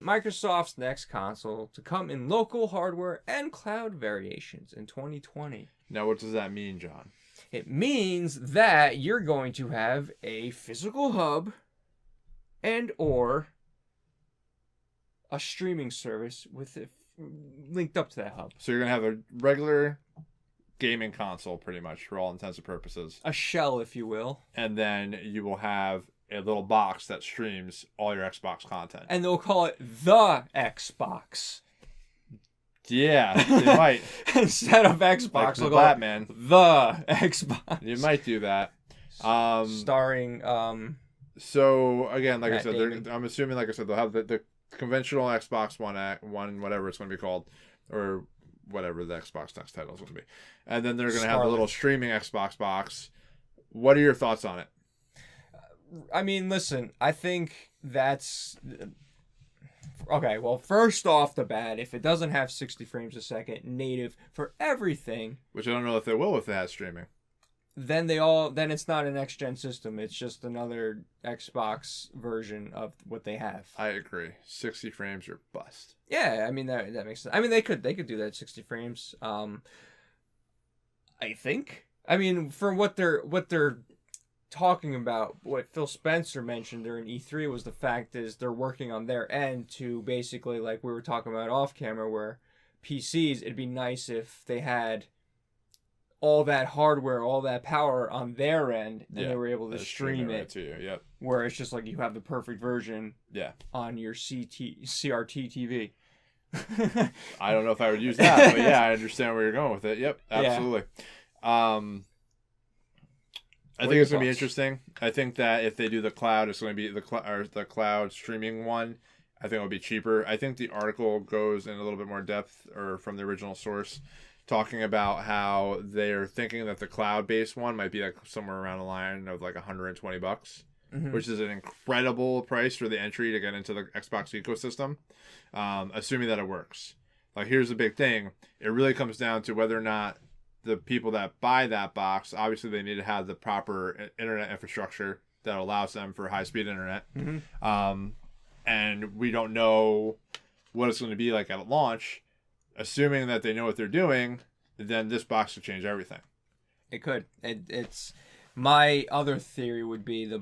Microsoft's next console to come in local hardware and cloud variations in 2020. Now, what does that mean, John? It means that you're going to have a physical hub and or a streaming service with it linked up to that hub. So you're going to have a regular gaming console, pretty much, for all intents and purposes. A shell, if you will. And then you will have a little box that streams all your Xbox content. And they'll call it the Xbox. Yeah, they might. Instead of Xbox, like they'll the call Batman. it the Xbox. You might do that. Starring So again, like Matt I said, Damon. I'm assuming, like I said, they'll have the conventional Xbox One, whatever it's going to be called, or whatever the Xbox next title is going to be, and then they're going to have a little streaming Xbox box. What are your thoughts on it? I mean, listen, I think that's okay. Well, first off the bat, if it doesn't have 60 frames a second native for everything, Which I don't know if they will if it has streaming. then it's not a next gen system. It's just another Xbox version of what they have. I agree. 60 frames or bust. Yeah, I mean that makes sense. I mean they could do that at 60 frames. I think. I mean, for what they're talking about, what Phil Spencer mentioned during E3 was the fact is they're working on their end to basically, like we were talking about off camera, where PCs, it'd be nice if they had all that hardware, all that power on their end, and they were able to stream it right to you. Yep. where it's just like you have the perfect version Yeah. on your CRT TV. I don't know if I would use that, but yeah, I understand where you're going with it. Yep, absolutely. I think it's going to be interesting. I think that if they do the cloud, it's going to be the cloud streaming one. I think it'll be cheaper. I think the article goes in a little bit more depth, or from the original source, talking about how they're thinking that the cloud-based one might be like somewhere around the line of like $120, which is an incredible price for the entry to get into the Xbox ecosystem, assuming that it works. Like, here's the big thing. It really comes down to whether or not the people that buy that box, obviously they need to have the proper internet infrastructure that allows them for high-speed internet. And we don't know what it's going to be like at launch. Assuming that they know what they're doing, then this box could change everything. It could. It's my other theory would be the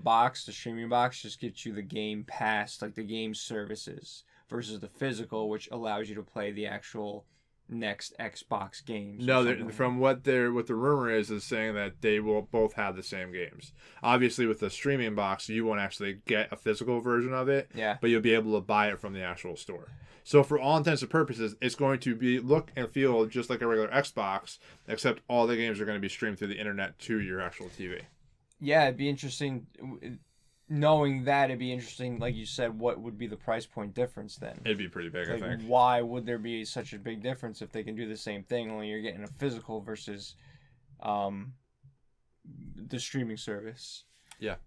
streaming box just gets you the game pass, like the game services, versus the physical, which allows you to play the actual next Xbox games. No, from what the rumor is saying that they will both have the same games. Obviously, with the streaming box, you won't actually get a physical version of it. Yeah. But you'll be able to buy it from the actual store. So for all intents and purposes, it's going to be look and feel just like a regular Xbox, except all the games are going to be streamed through the internet to your actual TV. Yeah, it'd be interesting. Knowing that, it'd be interesting, like you said, what would be the price point difference then? It'd be pretty big, like, I think. Why would there be such a big difference if they can do the same thing, only you're getting a physical versus the streaming service? Yeah.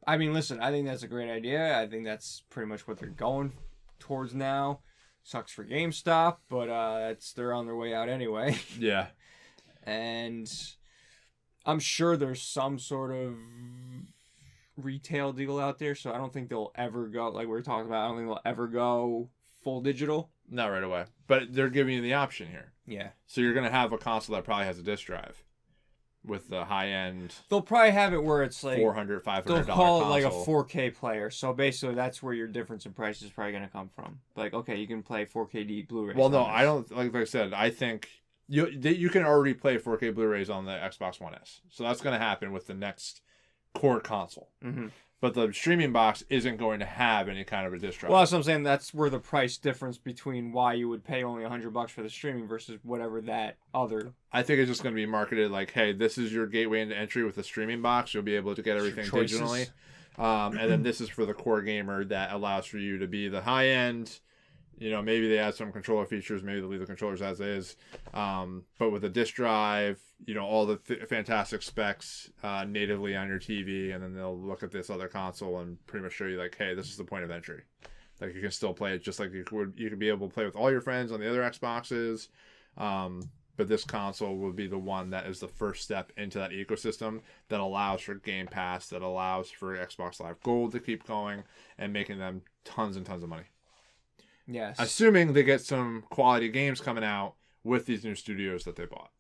I mean, listen, I think that's a great idea. I think that's pretty much what they're going towards now. Sucks for GameStop, but they're on their way out anyway. Yeah. And I'm sure there's some sort of retail deal out there, so I don't think they'll ever go, like we were talking about, I don't think they'll ever go full digital. Not right away. But they're giving you the option here. Yeah. So you're going to have a console that probably has a disc drive with the high-end. They'll probably have it where it's like $400, $500 they'll call console. it like a 4K player. So basically that's where your difference in price is probably going to come from. Like, okay, you can play 4K Blu-ray. Well, no, I don't, like I said, I think you can already play 4K Blu-rays on the Xbox One S. So that's going to happen with the next core console. Mm-hmm. But the streaming box isn't going to have any kind of a disc drive. Well, that's what I'm saying. That's where the price difference between why you would pay only $100 for the streaming versus whatever that other. I think it's just going to be marketed like, hey, this is your gateway into entry with the streaming box. You'll be able to get everything digitally. And then this is for the core gamer that allows for you to be the high end. You know, maybe they add some controller features. Maybe they leave the controllers as is. But with a disc drive, you know, all the fantastic specs natively on your TV. And then they'll look at this other console and pretty much show you like, hey, this is the point of entry. Like, you can still play it just like you could be able to play with all your friends on the other Xboxes. but this console will be the one that is the first step into that ecosystem that allows for Game Pass, that allows for Xbox Live Gold to keep going and making them tons and tons of money. Yes. Assuming they get some quality games coming out with these new studios that they bought.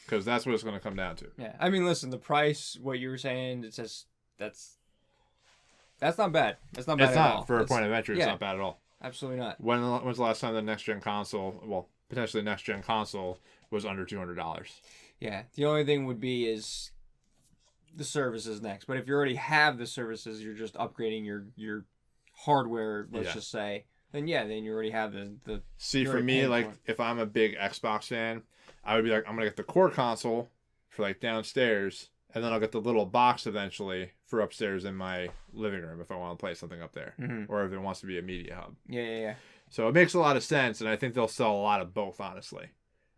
Because that's what it's going to come down to. Yeah. I mean, listen, the price, what you were saying, it's just, that's not bad. That's not bad It's at not. all. For a point of entry, it's not bad at all. Absolutely not. When's the last time the next-gen console, well, potentially next-gen console, was under $200? Yeah. The only thing would be is the services next. But if you already have the services, you're just upgrading your hardware, let's just say, then you already have the See, for me, like, if I'm a big Xbox fan, I would be like, I'm going to get the core console for, like, downstairs, and then I'll get the little box eventually for upstairs in my living room if I want to play something up there. Mm-hmm. Or if it wants to be a media hub. Yeah. So it makes a lot of sense, and I think they'll sell a lot of both, honestly,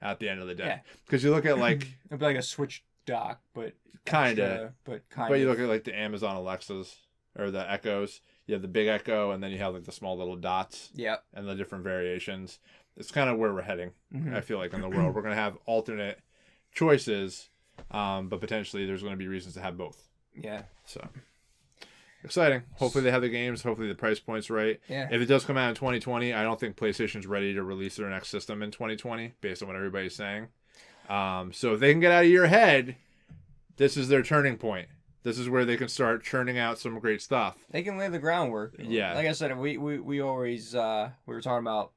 at the end of the day. Yeah. Because you look at, like... It'd be like a Switch dock, but... Kind of. But you look at, like, the Amazon Alexas, or the Echoes. You have the big Echo, and then you have, like, the small little dots. Yeah. And the different variations. It's kind of where we're heading, Mm-hmm. I feel like, in the world. We're going to have alternate choices, but potentially there's going to be reasons to have both. Yeah. So... exciting. Hopefully they have the games. Hopefully the price point's right. Yeah. If it does come out in 2020, I don't think PlayStation's ready to release their next system in 2020, based on what everybody's saying. So if they can get out of your head, this is their turning point. This is where they can start churning out some great stuff. They can lay the groundwork. Yeah. Like I said, we always we were talking about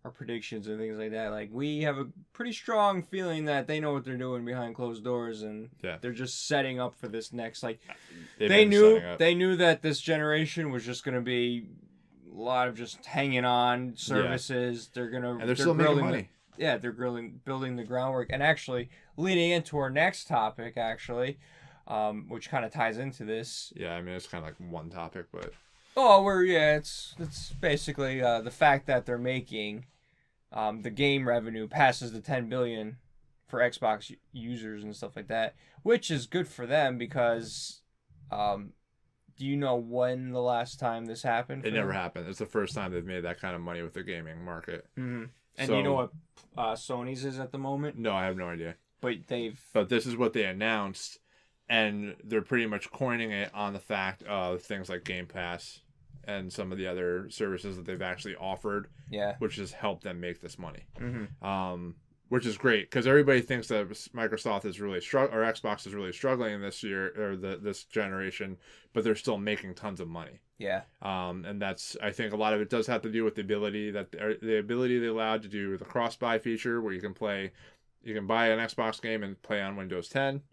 our predictions and things like that. Like, we have a pretty strong feeling that they know what they're doing behind closed doors, and they're just setting up for this next. Like, they knew that this generation was just going to be a lot of just hanging on services. Yeah. And they're still making money. They're building the groundwork, and actually leading into our next topic, which kind of ties into this. Yeah, I mean, it's kind of like one topic, but. Oh, it's basically the fact that they're making the game revenue passes the 10 billion for Xbox users and stuff like that, which is good for them because do you know when the last time this happened? It never happened. It's the first time they've made that kind of money with the gaming market. Mm-hmm. And do you know what Sony's is at the moment? No, I have no idea. But this is what they announced, and they're pretty much coining it on the fact of things like Game Pass and some of the other services that they've actually offered, which has helped them make this money. Mm-hmm. Which is great because everybody thinks that Microsoft is really or Xbox is really struggling this year or this generation, but they're still making tons of money. Yeah. And that's, I think a lot of it does have to do with the ability they allowed to do the cross-buy feature where you can buy an Xbox game and play on Windows 10.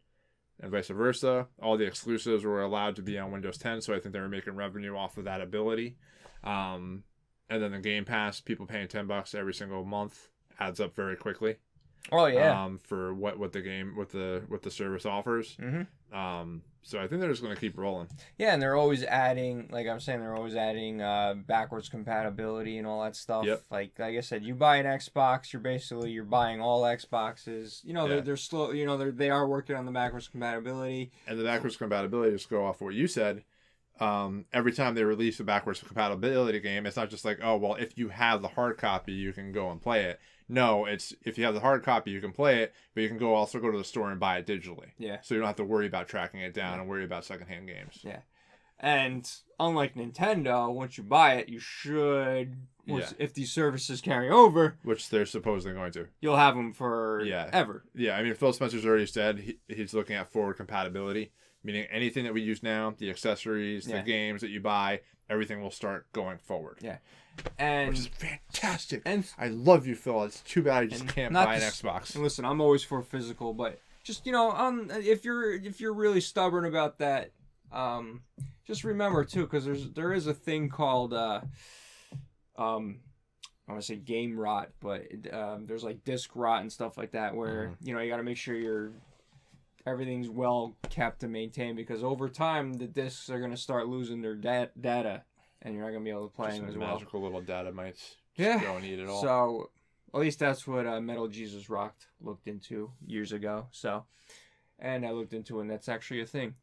And vice versa. All the exclusives were allowed to be on Windows 10, so I think they were making revenue off of that ability. And then the Game Pass, people paying $10 every single month adds up very quickly. Oh yeah. For what the service offers. Mm-hmm. So I think they're just going to keep rolling. Yeah, and they're always adding, like I'm saying, backwards compatibility and all that stuff. Yep. Like I said, you buy an Xbox, you're buying all Xboxes. You know, they're slow. You know, they are working on the backwards compatibility. And the backwards compatibility, just go off what you said. Every time they release a backwards compatibility game, it's not just like, oh well, if you have the hard copy, you can go and play it. No, it's if you have the hard copy, you can play it, but you can also go to the store and buy it digitally. Yeah. So you don't have to worry about tracking it down and worry about secondhand games. Yeah. And unlike Nintendo, once you buy it, you should, if these services carry over, which they're supposedly going to, you'll have them for ever. Yeah, I mean, Phil Spencer's already said he's looking at forward compatibility, meaning anything that we use now, the accessories, the games that you buy, everything will start going forward. Yeah. And which is fantastic. And I love you, Phil. It's too bad I just can't buy an Xbox. And listen, I'm always for physical, but just if you're really stubborn about that, just remember too, because there is a thing called I want to say game rot, but there's like disc rot and stuff like that, where you got to make sure everything's well kept and maintained, because over time the discs are going to start losing their data. And you're not going to be able to play them as well. Magical little data mites. Just go and eat it all. So, at least that's what Metal Jesus Rocked looked into years ago. So, and I looked into it, and that's actually a thing.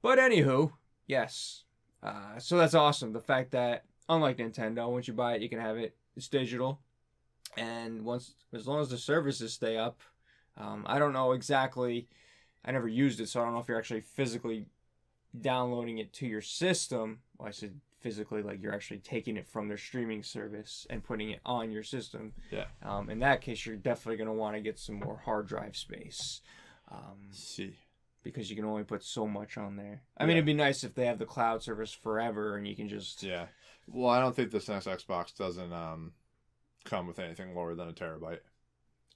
But anywho, yes. So that's awesome. The fact that, unlike Nintendo, once you buy it, you can have it. It's digital. And as long as the services stay up, I don't know exactly. I never used it, so I don't know if you're actually physically downloading it to your system. Well, I said physically, like you're actually taking it from their streaming service and putting it on your system. Yeah. In that case, you're definitely going to want to get some more hard drive space. See. Because you can only put so much on there. I mean, it'd be nice if they have the cloud service forever and you can just... Yeah. Well, I don't think this next Xbox doesn't come with anything lower than a terabyte.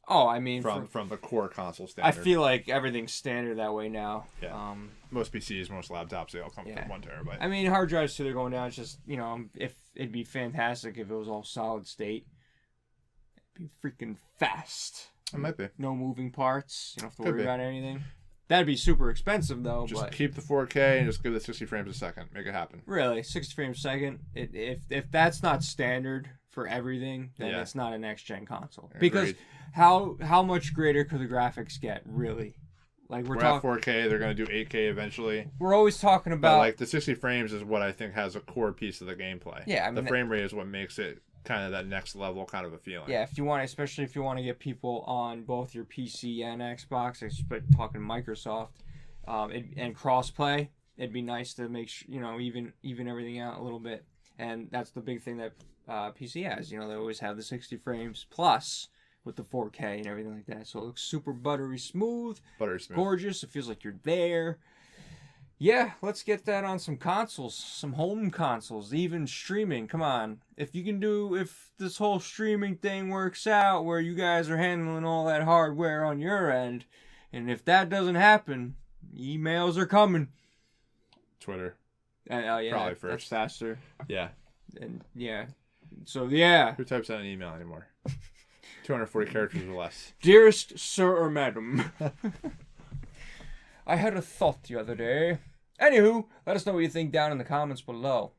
Oh, I mean... From the core console standard. I feel like everything's standard that way now. Yeah. Most PCs, most laptops, they all come with 1 terabyte. I mean, hard drives too, they're going down. It's just, you know, if it'd be fantastic if it was all solid state. It'd be freaking fast. It might be. No moving parts. You don't have to worry about anything. That'd be super expensive, though. Just but keep the 4K and just give it 60 frames a second. Make it happen. Really, 60 frames a second? If that's not standard for everything, then it's not a next-gen console. Because how much greater could the graphics get, really? Like we're at 4K. They're going to do 8K eventually. We're always talking about... But like the 60 frames is what I think has a core piece of the gameplay. Yeah, I mean... The frame rate is what makes it kind of that next level kind of a feeling. Yeah, especially if you want to get people on both your PC and Xbox, but talking Microsoft, and crossplay, it'd be nice to make sure, you know, even everything out a little bit. And that's the big thing that PC has. You know, they always have the 60 frames plus with the 4K and everything like that. So it looks super buttery smooth, gorgeous. It feels like you're there. Yeah, let's get that on some consoles, some home consoles, even streaming. Come on. If this whole streaming thing works out where you guys are handling all that hardware on your end, and if that doesn't happen, emails are coming. Twitter. Yeah, probably first. That's faster. Yeah. And yeah. So yeah. Who types out an email anymore? 240 characters or less. Dearest sir or madam. I had a thought the other day. Anywho, let us know what you think down in the comments below.